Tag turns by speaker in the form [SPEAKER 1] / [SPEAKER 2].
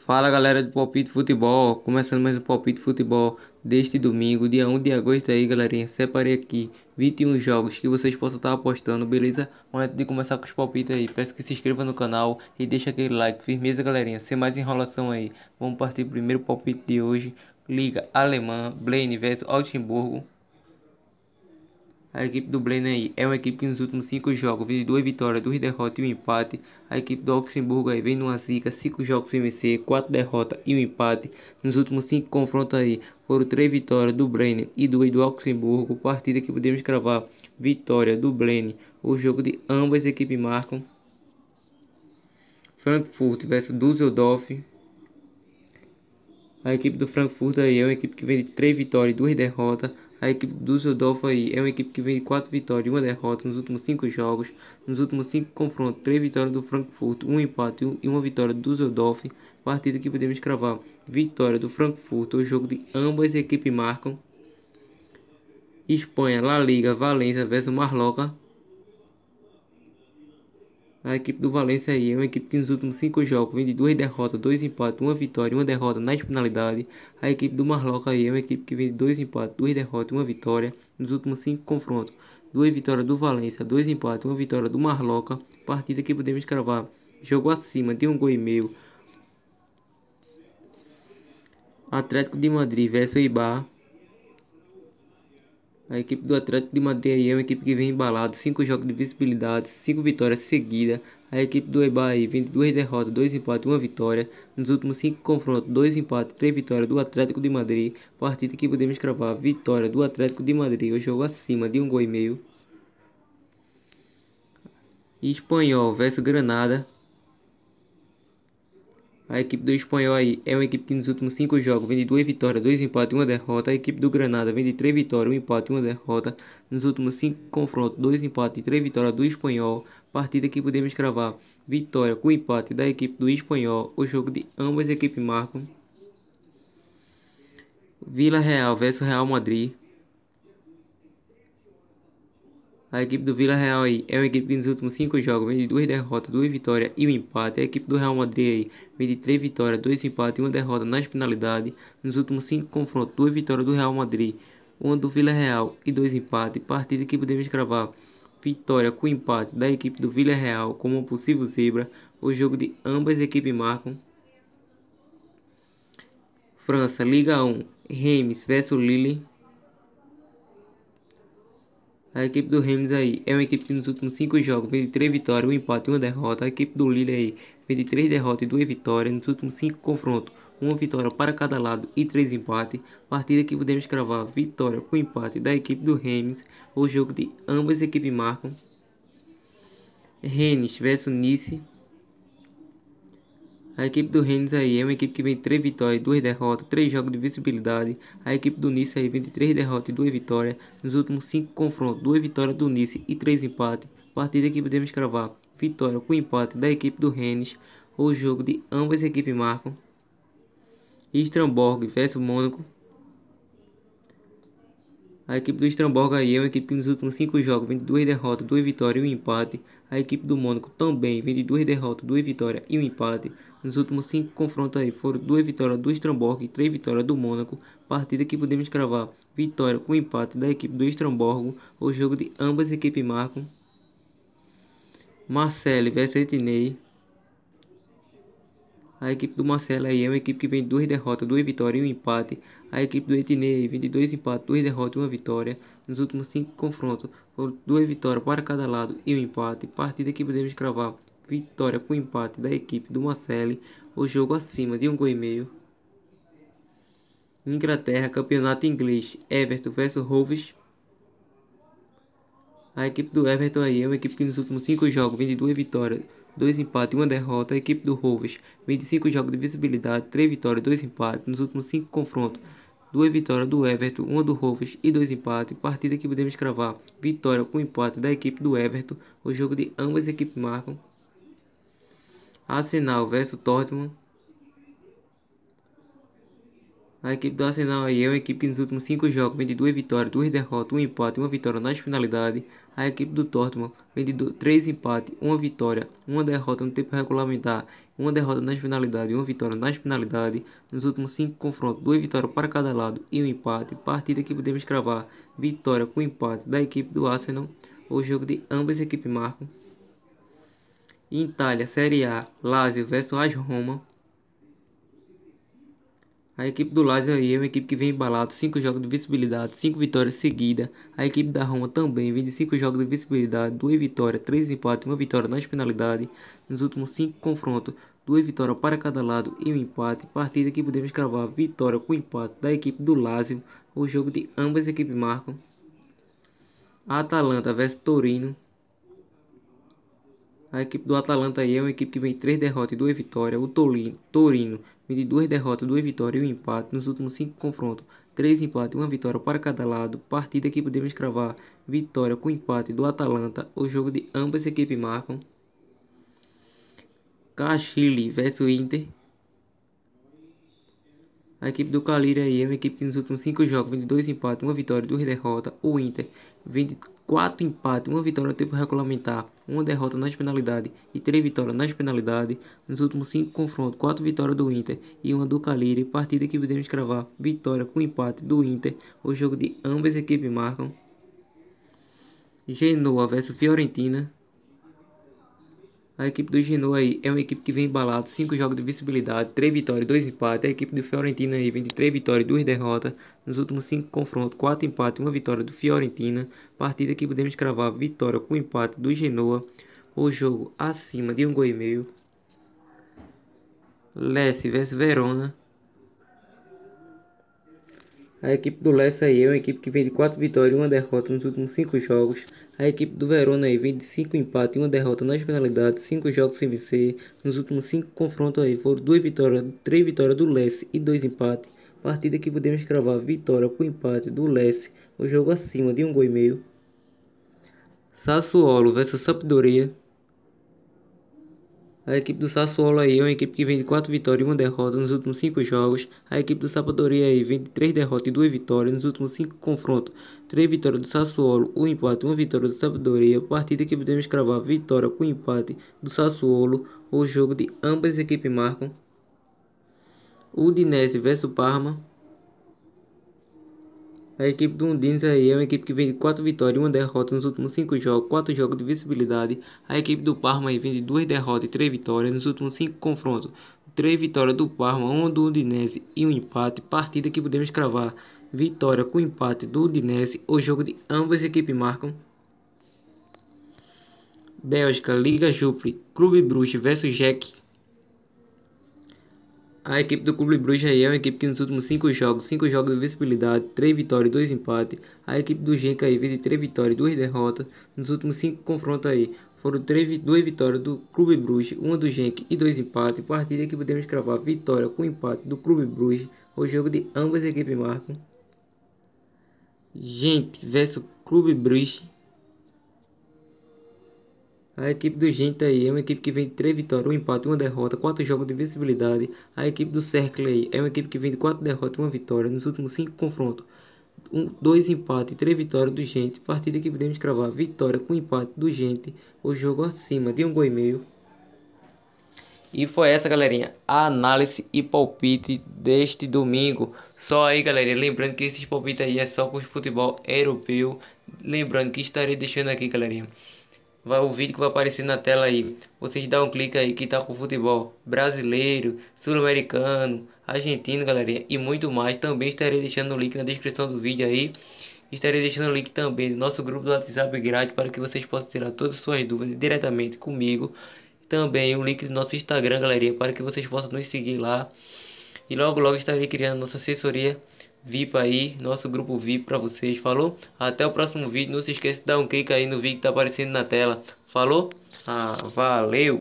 [SPEAKER 1] Fala galera do Palpite Futebol, começando mais um Palpite Futebol deste domingo, dia 1 de agosto aí galerinha. Separei aqui 21 jogos que vocês possam estar apostando, beleza? Antes de começar com os palpites aí, peço que se inscreva no canal e deixe aquele like, firmeza galerinha. Sem mais enrolação aí, vamos partir pro primeiro palpite de hoje. Liga Alemã, Blaine vs Augsburgo. A equipe do Blenheim aí é uma equipe que nos últimos 5 jogos vem de 2 vitórias, 2 derrotas e um empate. A equipe do Augsburgo aí vem numa zica, 5 jogos sem vencer, 4 derrotas e um empate. Nos últimos 5 confrontos aí foram 3 vitórias do Blenheim e 2 do Augsburgo. Partida que podemos cravar vitória do Blenheim. O jogo de ambas equipes marcam. Frankfurt vs Düsseldorf. A equipe do Frankfurt aí é uma equipe que vem de 3 vitórias e 2 derrotas. A equipe do Düsseldorf aí é uma equipe que vem de 4 vitórias e 1 derrota nos últimos 5 jogos. Nos últimos 5 confrontos, 3 vitórias do Frankfurt, 1 empate e 1 vitória do Düsseldorf. Partida que podemos cravar vitória do Frankfurt. O jogo de ambas equipes marcam. Espanha, La Liga, Valência vs Mallorca. A equipe do Valência aí é uma equipe que nos últimos 5 jogos vem de 2 derrotas, 2 empates, 1 vitória e 1 derrota nas penalidades. A equipe do Mallorca aí é uma equipe que vem de 2 empates, 2 derrotas e 1 vitória nos últimos 5 confrontos. 2 vitórias do Valência, 2 empates, 1 vitória do Mallorca. Partida que podemos cravar. Jogo acima de 1,5 gol. Atlético de Madrid vs Eibar. A equipe do Atlético de Madrid aí é uma equipe que vem embalado, 5 jogos de visibilidade, 5 vitórias seguidas. A equipe do Eibar aí vem de 2 derrotas, 2 empates e 1 vitória. Nos últimos 5 confrontos, 2 empates, 3 vitórias do Atlético de Madrid. Partida que podemos cravar, vitória do Atlético de Madrid. O jogo acima de 1,5 gol. Espanhol vs Granada. A equipe do Espanhol aí é uma equipe que nos últimos 5 jogos vem de 2 vitórias, 2 empates e 1 derrota. A equipe do Granada vem de 3 vitórias, 1 empate e 1 derrota. Nos últimos 5 confrontos, 2 empates e 3 vitórias do Espanhol. Partida que podemos cravar vitória com empate da equipe do Espanhol. O jogo de ambas equipes marcam. Vila Real vs Real Madrid. A equipe do Vila Real aí é uma equipe que nos últimos 5 jogos vem de 2 derrotas, 2 vitórias e um empate. A equipe do Real Madrid aí vem de 3 vitórias, 2 empates e 1 derrota nas penalidades. Nos últimos 5 confrontos, 2 vitórias do Real Madrid, 1 do Vila Real e 2 empates. Partida que podemos cravar vitória com empate da equipe do Vila Real como uma possível zebra. O jogo de ambas equipes marcam. França, Liga 1, Reims vs Lille. A equipe do Reims aí é uma equipe que nos últimos 5 jogos vem de 3 vitórias, 1 empate e 1 derrota. A equipe do Lille aí vem de 3 derrotas e 2 vitórias. Nos últimos 5 confrontos, 1 vitória para cada lado e 3 empates. Partida que podemos cravar vitória com empate da equipe do Reims. O jogo de ambas equipes marcam. Rennes vs Nice. A equipe do Rennes aí é uma equipe que vem de 3 vitórias, 2 derrotas, 3 jogos de visibilidade. A equipe do Nice aí vem de 3 derrotas e 2 vitórias. Nos últimos 5 confrontos, 2 vitórias do Nice e 3 empates. Partida que podemos cravar vitória com empate da equipe do Rennes. O jogo de ambas equipes marcam. Strasbourg vs Mônaco. A equipe do Strasbourg aí é uma equipe que nos últimos 5 jogos vem de 2 derrotas, 2 vitórias e um empate. A equipe do Mônaco também vem de 2 derrotas, 2 vitórias e um empate. Nos últimos 5 confrontos aí foram 2 vitórias do Strasbourg e 3 vitórias do Mônaco. Partida que podemos cravar vitória com empate da equipe do Strasbourg. O jogo de ambas equipes marcam. Marseille vs Etienne. A equipe do Marseille aí é uma equipe que vem de 2 derrotas, 2 vitórias e um empate. A equipe do Etienne vem de 2 empates, 2 derrotas e 1 vitória. Nos últimos 5 confrontos foram 2 vitórias para cada lado e um empate. Partida que podemos cravar vitória com empate da equipe do Marseille. O jogo acima de 1,5 gol. Inglaterra, campeonato inglês, Everton vs Wolves. A equipe do Everton aí é uma equipe que nos últimos 5 jogos vem de 2 vitórias, 2 empates e 1 derrota. A equipe do Wolves vem de 5 jogos de visibilidade, 3 vitórias, 2 empates. Nos últimos 5 confrontos, 2 vitórias do Everton, 1 do Wolves e 2 empates. Partida que podemos cravar vitória com empate da equipe do Everton. O jogo de ambas equipes marcam. Arsenal vs Tottenham. A equipe do Arsenal aí é uma equipe que nos últimos 5 jogos vem de 2 vitórias, 2 derrotas, 1 empate e 1 vitória nas finalidades. A equipe do Tottenham vem de 3 empates, 1 vitória, 1 derrota no tempo regulamentar, 1 derrota nas finalidades e 1 vitória nas penalidades. Nos últimos 5 confrontos, 2 vitórias para cada lado e 1 empate. Partida que podemos cravar vitória com empate da equipe do Arsenal. O jogo de ambas equipes marcam. Em Itália, Série A, Lazio vs AS Roma. A equipe do Lazio aí é uma equipe que vem embalada, 5 jogos de visibilidade, 5 vitórias seguidas. A equipe da Roma também vem de 5 jogos de visibilidade, 2 vitórias, 3 empates e 1 vitória nas penalidades. Nos últimos 5 confrontos, 2 vitórias para cada lado e 1 empate. Partida que podemos cravar vitória com empate da equipe do Lazio. O jogo de ambas equipes marcam. Atalanta vs Torino. A equipe do Atalanta aí é uma equipe que vem de 3 derrotas e 2 vitórias. O Torino vem de 2 derrotas, 2 vitórias e 1 empate. Nos últimos 5 confrontos, 3 empates e 1 vitória para cada lado. Partida que podemos cravar vitória com empate do Atalanta. O jogo de ambas equipes marcam. Cagliari vs Inter. A equipe do Cagliari aí é uma equipe que nos últimos 5 jogos vem de 2 empates, 1 vitória e 2 derrotas. O Inter vem de 4 empates, 1 vitória no tempo regulamentar, 1 derrota nas penalidades e 3 vitórias nas penalidades. Nos últimos 5 confrontos, 4 vitórias do Inter e 1 do Cagliari. Partida que podemos cravar vitória com empate do Inter. O jogo de ambas equipes marcam. Genoa vs Fiorentina. A equipe do Genoa aí é uma equipe que vem embalada, 5 jogos de visibilidade, 3 vitórias e 2 empates. A equipe do Fiorentina aí vem de 3 vitórias e 2 derrotas. Nos últimos 5 confrontos, 4 empates e 1 vitória do Fiorentina. Partida que podemos cravar vitória com empate do Genoa. O jogo acima de 1,5 gols. Lecce vs Verona. A equipe do Lecce aí é uma equipe que vem de 4 vitórias e 1 derrota nos últimos 5 jogos. A equipe do Verona aí vem de 5 empates e 1 derrota nas penalidades, 5 jogos sem vencer. Nos últimos 5 confrontos aí foram 2 vitórias, 3 vitórias do Lecce e 2 empates. Partida que podemos cravar vitória com empate do Lecce. O jogo acima de 1,5 gols. Sassuolo vs Sampdoria. A equipe do Sassuolo aí é uma equipe que vem de 4 vitórias e 1 derrota nos últimos 5 jogos. A equipe do Sampdoria aí vem de 3 derrotas e 2 vitórias nos últimos 5 confrontos. 3 vitórias do Sassuolo, 1 empate e 1 vitória do Sampdoria. Partida que podemos cravar vitória com empate do Sassuolo. O jogo de ambas equipes marcam. Udinese vs Parma. A equipe do Udinese aí é uma equipe que vem de 4 vitórias e 1 derrota nos últimos 5 jogos, 4 jogos de visibilidade. A equipe do Parma aí vem de 2 derrotas e 3 vitórias nos últimos 5 confrontos. 3 vitórias do Parma, 1 do Udinese e 1 empate. Partida que podemos cravar vitória com empate do Udinese. O jogo de ambas equipes marcam. Bélgica, Liga Jupiler, Clube Brugge vs Genk. A equipe do Clube Brugge aí é uma equipe que nos últimos 5 jogos de visibilidade, 3 vitórias e 2 empates. A equipe do Genk aí vem de 3 vitórias e 2 derrotas. Nos últimos 5 confrontos aí foram 2 vitórias do Clube Brugge, 1 do Genk e 2 empates. Partida que podemos cravar vitória com empate do Clube Brugge. O jogo de ambas equipes marcam. Genk vs Clube Brugge. A equipe do Gent aí é uma equipe que vem de 3 vitórias, 1 empate e 1 derrota, 4 jogos de visibilidade. A equipe do Cercle aí é uma equipe que vem de 4 derrotas e 1 vitória nos últimos 5 confrontos. 2 empates e 3 vitórias do Gent. Partida que podemos cravar vitória com empate do Gent. O jogo acima de 1,5 gols. E foi essa, galerinha, a análise e palpite deste domingo. Só aí, galerinha, lembrando que esses palpites aí é só com o futebol europeu. Lembrando que estarei deixando aqui, galerinha, o vídeo que vai aparecer na tela aí. Vocês dão um clique aí que tá com futebol brasileiro, sul-americano, argentino, galerinha, e muito mais. Também estarei deixando o link na descrição do vídeo aí. Estarei deixando o link também do nosso grupo do WhatsApp grátis para que vocês possam tirar todas as suas dúvidas diretamente comigo. Também o link do nosso Instagram, galerinha, para que vocês possam nos seguir lá. E logo logo estarei criando nossa assessoria VIP aí, nosso grupo VIP para vocês, falou? Até o próximo vídeo, não se esqueça de dar um clique aí no vídeo que tá aparecendo na tela, falou? Valeu!